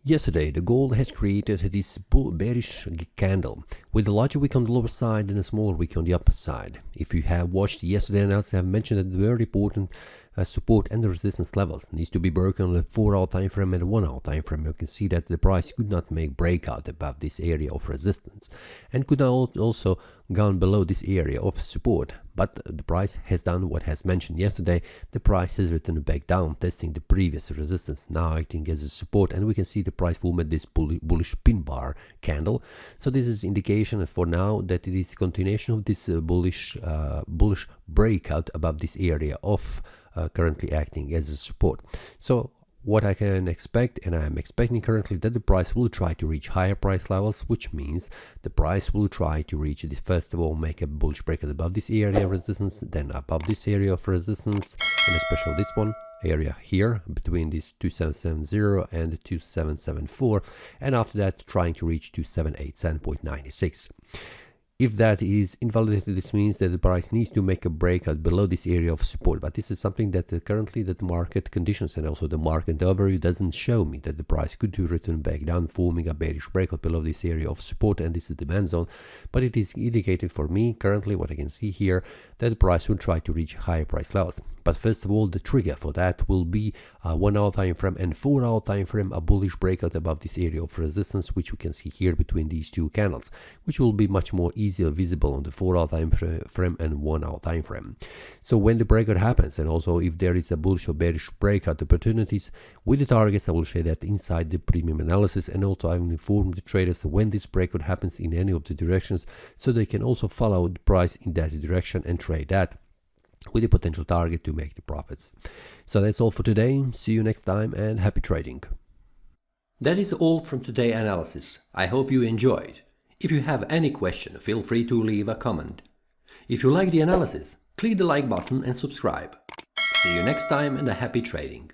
Yesterday, the gold has created this bearish candle with a larger wick on the lower side and a smaller wick on the upper side. If you have watched yesterday's analysis, I have mentioned that the very important support and the resistance levels needs to be broken on the 4-hour time frame and the 1-hour time frame. You can see that the price could not make breakout above this area of resistance and could not also gone below this area of support. But the price has done what has mentioned yesterday. The price has returned back down, testing the previous resistance, now acting as a support, and we can see the price formed this bullish pin bar candle. So this is indication for now that it is continuation of this bullish breakout above this area of currently acting as a support. So what I can expect, and I am expecting currently, that the price will try to reach higher price levels, which means the price will try to reach this, first of all, make a bullish breakout above this area of resistance, then above this area of resistance, and especially this one area here between this 2770 and 2774, and after that trying to reach 2787.96. If that is invalidated, this means that the price needs to make a breakout below this area of support. But this is something that currently the market conditions and also the market overview doesn't show me, that the price could return back down, forming a bearish breakout below this area of support, and this is the demand zone. But it is indicated for me currently, what I can see here, that the price will try to reach higher price levels. But first of all, the trigger for that will be a 1-hour time frame and 4-hour time frame, a bullish breakout above this area of resistance, which we can see here between these two candles, which will be much more easily visible on the 4-hour time frame and 1-hour time frame. So when the breakout happens, and also if there is a bullish or bearish breakout opportunities with the targets, I will share that inside the premium analysis, and also I will inform the traders when this breakout happens in any of the directions, so they can also follow the price in that direction and trade that with a potential target to make the profits. So that's all for today. See you next time and happy trading. That is all from today's analysis. I hope you enjoyed. If you have any question, feel free to leave a comment. If you like the analysis, click the like button and subscribe. See you next time and a happy trading.